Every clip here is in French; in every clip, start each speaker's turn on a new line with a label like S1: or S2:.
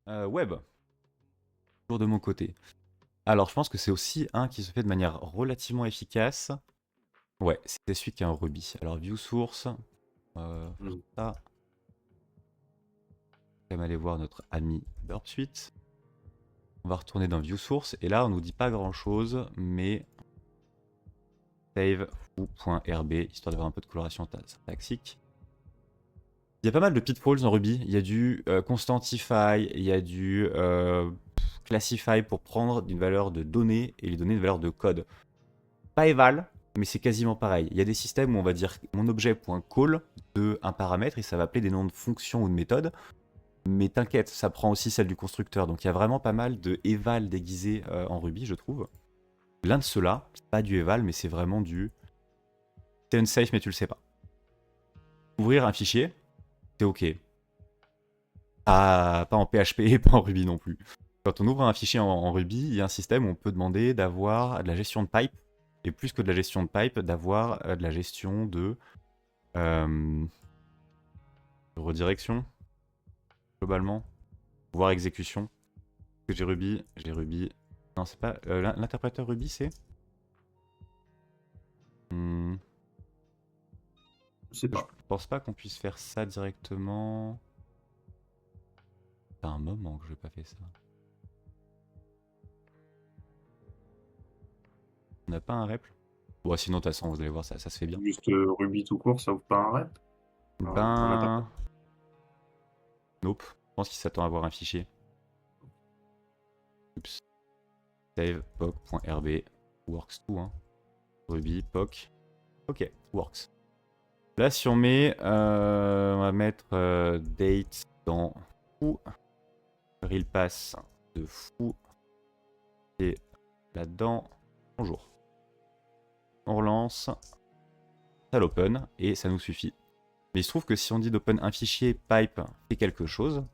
S1: Web, toujours de mon côté. Alors, je pense que c'est aussi un qui se fait de manière relativement efficace. Ouais, c'est celui qui a un Ruby. Alors, view source,
S2: Mm.
S1: ça. On va aller voir notre ami Burp Suite. On va retourner dans view source et là, on nous dit pas grand chose, mais save foo.rb histoire d'avoir un peu de coloration syntaxique. Il y a pas mal de pitfalls en Ruby. Il y a du constantify, il y a du classify pour prendre une valeur de données et lui donner une valeur de code. Pas eval, mais c'est quasiment pareil. Il y a des systèmes où on va dire mon objet.call de un paramètre et ça va appeler des noms de fonctions ou de méthodes. Mais t'inquiète, ça prend aussi celle du constructeur. Donc il y a vraiment pas mal de eval déguisé en Ruby, je trouve. L'un de ceux-là, c'est pas du eval, mais c'est vraiment du c'est unsafe, mais tu le sais pas. Ouvrir un fichier, c'est ok. Pas en PHP et pas en Ruby non plus. Quand on ouvre un fichier en Ruby, il y a un système où on peut demander d'avoir de la gestion de pipe, et plus que de la gestion de pipe, d'avoir de la gestion de redirection, globalement, voire exécution. Que j'ai Ruby. Non, c'est pas. L'interpréteur Ruby, c'est.
S2: Je sais
S1: Je
S2: pas.
S1: pense pas qu'on puisse faire ça directement. C'est un moment que j'ai pas fait ça. On n'a pas un rep. Bon, sinon, de toute façon, vous allez voir, ça se fait bien.
S2: Juste Ruby tout court, ça ouvre pas un rep. Un
S1: Ben.
S2: interprète.
S1: Nope. Je pense qu'il s'attend à avoir un fichier. Oups. Save poc.rb. Works tout, hein. Ruby, poc. Ok, works. Là, si on met. On va mettre date dans fou. Real pass de fou. Et là-dedans. Bonjour. On relance. Ça l'open et ça nous suffit. Mais il se trouve que si on dit d'open un fichier pipe fait quelque chose,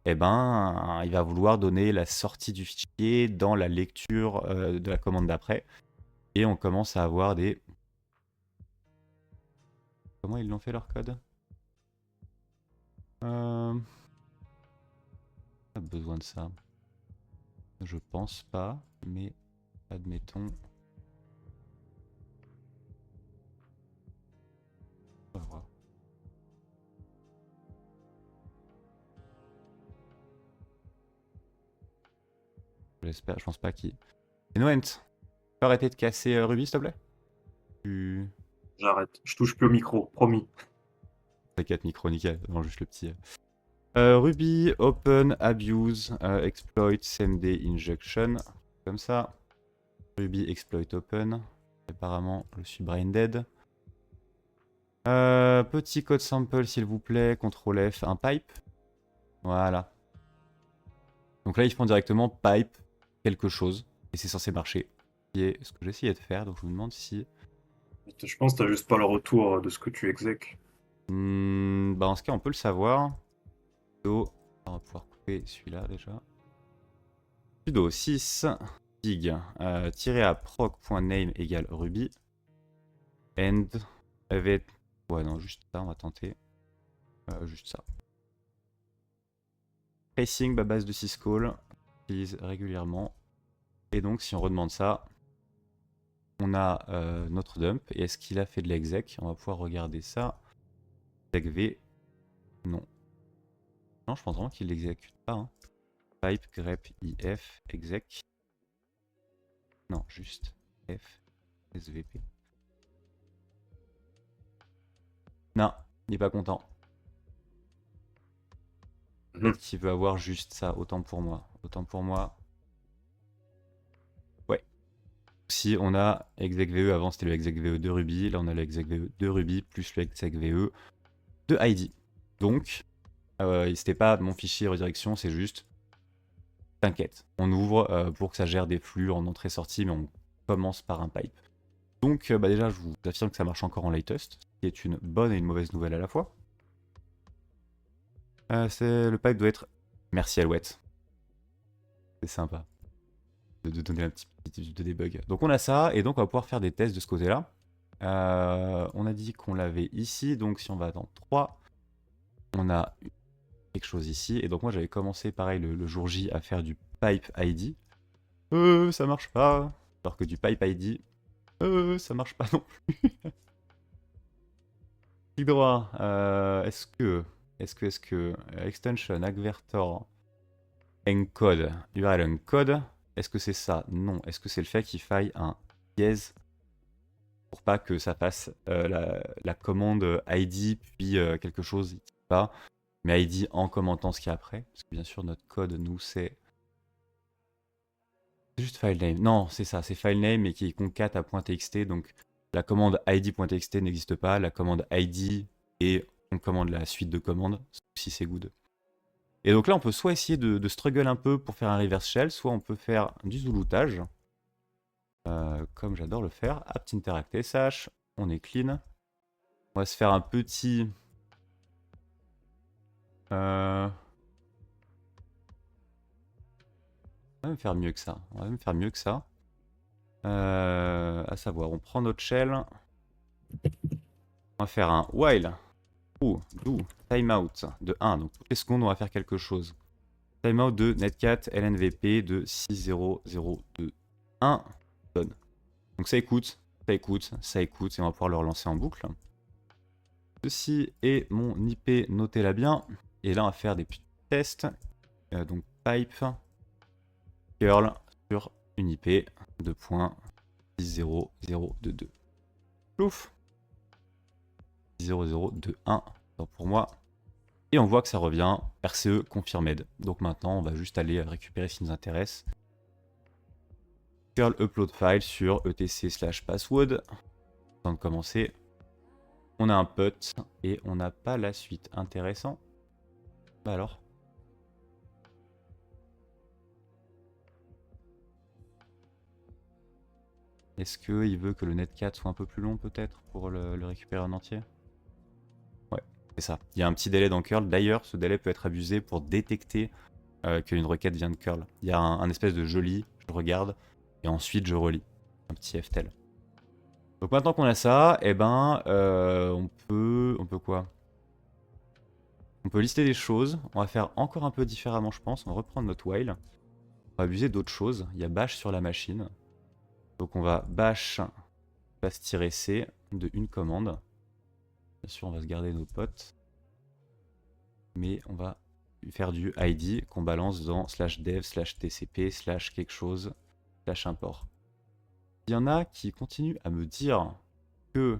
S1: eh ben, il va vouloir donner la sortie du fichier dans la lecture de la commande d'après. Et on commence à avoir des... Comment ils l'ont fait leur code Pas besoin de ça. Je pense pas, mais admettons. On va voir. J'espère, je pense pas qu'il... Noent, tu peux arrêter de casser Ruby, s'il te plaît
S2: J'arrête. Je touche plus au micro, promis.
S1: T'inquiète, micro, nickel. Non, juste le petit... Ruby, open, abuse, exploit, same day injection. Comme ça. Ruby, exploit, open. Apparemment, je suis brain dead. Petit code sample, s'il vous plaît. Ctrl F, un pipe. Voilà. Donc là, ils font directement pipe quelque chose. Et c'est censé marcher. C'est ce que j'essayais de faire. Donc je me demande si...
S2: Je pense que t'as juste pas le retour de ce que tu exèques.
S1: Bah en ce cas, on peut le savoir. Sudo, on va pouvoir couper celui-là déjà. Sudo 6 dig tirer à proc.name égale ruby. End avec... Ouais, non, juste ça, on va tenter. Juste ça. Tracing, base de syscall, utilise régulièrement. Et donc, si on redemande ça, on a notre dump. Et est-ce qu'il a fait de l'exec? On va pouvoir regarder ça. Exec-v. Non. Non, je pense vraiment qu'il l'exécute pas. Hein. Pipe, grep, if, exec. Non, juste f, svp. Non, il n'est pas content. Peut-être qu'il veut avoir juste ça, autant pour moi. Autant pour moi. Ouais. Si on a execve, avant c'était le execve de Ruby, là on a le execve de Ruby plus le execve de ID. Donc, c'était pas mon fichier redirection, c'est juste, t'inquiète, on ouvre pour que ça gère des flux en entrée-sortie, mais on commence par un pipe. Donc bah déjà, je vous affirme que ça marche encore en latest, ce qui est une bonne et une mauvaise nouvelle à la fois. Le pipe doit être... Merci Alouette. C'est sympa de donner un petit tips de debug. Donc on a ça, et donc on va pouvoir faire des tests de ce côté-là. On a dit qu'on l'avait ici, donc si on va dans 3, on a quelque chose ici. Et donc moi j'avais commencé pareil le jour J à faire du pipe ID. Ça marche pas. Alors que du pipe ID, ça marche pas non plus. Clic droit. Est-ce que extension advertor encode URL encode, est-ce que c'est ça? Non. Est-ce que c'est le fait qu'il faille un dièse pour pas que ça fasse la commande ID puis quelque chose qui va, mais ID en commentant ce qu'il y a après? Parce que bien sûr notre code nous c'est juste file name. Non, c'est ça, c'est file name et qui est concat à .txt, donc la commande id.txt n'existe pas, la commande id et on commande la suite de commandes si c'est good. Et donc là on peut soit essayer de struggle un peu pour faire un reverse shell, soit on peut faire du zouloutage. Comme j'adore le faire. apt interact sh, on est clean. On va se faire un petit... On va même faire mieux que ça. À savoir, on prend notre shell. On va faire un while do timeout de 1. Donc toutes les secondes, on va faire quelque chose. Timeout de netcat lnvp de 60021 donne. Donc ça écoute, et on va pouvoir le relancer en boucle. Ceci est mon IP, notez-la bien. Et là, on va faire des petits tests. Donc pipe curl sur une IP de .60022. Plouf 60021 pour moi. Et on voit que ça revient RCE confirmed. Donc maintenant, on va juste aller récupérer ce qui nous intéresse. Curl upload file sur etc/password. Avant de commencer, on a un put et on n'a pas la suite. Intéressant. Bah alors. Est-ce qu'il veut que le netcat soit un peu plus long peut-être pour le récupérer en entier? Ouais, c'est ça. Il y a un petit délai dans curl. D'ailleurs, ce délai peut être abusé pour détecter qu'une requête vient de curl. Il y a un espèce de je lis, je regarde, et ensuite je relis. Un petit ftl. Donc maintenant qu'on a ça, eh ben, on peut quoi? On peut lister des choses. On va faire encore un peu différemment, je pense. On va reprendre notre while. On va abuser d'autres choses. Il y a bash sur la machine. Donc on va bash -c de une commande. Bien sûr, on va se garder nos potes. Mais on va faire du id qu'on balance dans /dev/tcp/ quelque chose /import. Il y en a qui continuent à me dire que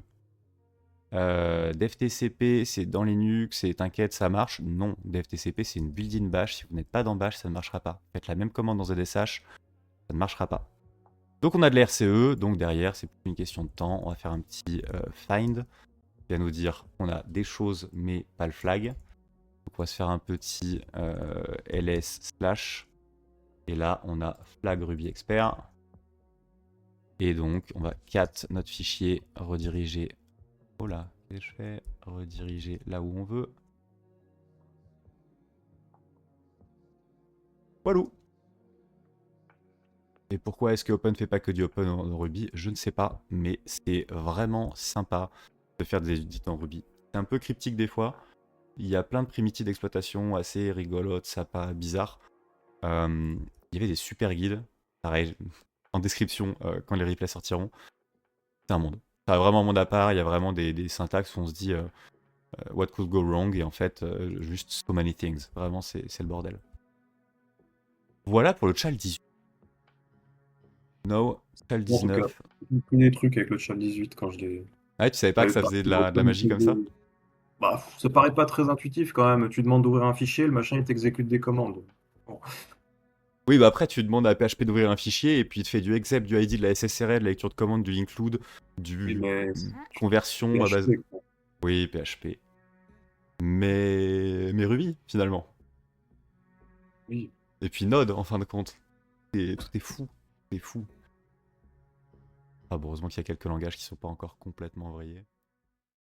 S1: devtcp c'est dans Linux et t'inquiète ça marche. Non, devtcp c'est une built-in bash. Si vous n'êtes pas dans bash, ça ne marchera pas. Faites la même commande dans ZSH, ça ne marchera pas. Donc on a de l'RCE, donc derrière c'est plus une question de temps. On va faire un petit find qui va nous dire qu'on a des choses mais pas le flag. Donc on va se faire un petit ls/ et là on a flag Ruby expert. Et donc on va cat notre fichier, rediriger. Oh là, qu'est-ce que je fais? Rediriger là où on veut. Voilà. Et pourquoi est-ce que Open fait pas que du Open en Ruby? Je ne sais pas, mais c'est vraiment sympa de faire des edits en Ruby. C'est un peu cryptique des fois. Il y a plein de primitives d'exploitation assez rigolotes, sympas, bizarres. Il y avait des super guides, pareil, en description quand les replays sortiront. C'est un monde. C'est vraiment un monde à part, il y a vraiment des syntaxes où on se dit what could go wrong, et en fait, juste so many things. Vraiment, c'est le bordel. Voilà pour le Child 18. No, Child 19.
S2: J'ai pris des trucs avec le Child 18 quand je l'ai...
S1: Ah, tu savais pas que ça faisait de la magie comme ça?
S2: Bah, ça paraît pas très intuitif quand même. Tu demandes d'ouvrir un fichier, le machin il t'exécute des commandes. Bon.
S1: Oui, bah après, tu demandes à PHP d'ouvrir un fichier et puis il te fait du exec, du ID, de la SSRL, de la lecture de commande, du include, du conversion à base.
S2: Quoi.
S1: Oui, PHP. Mais Ruby, finalement.
S2: Oui.
S1: Et puis Node, en fin de compte. Et tout est fou. Tout est fou. Ah bon, heureusement qu'il y a quelques langages qui sont pas encore complètement vrayés.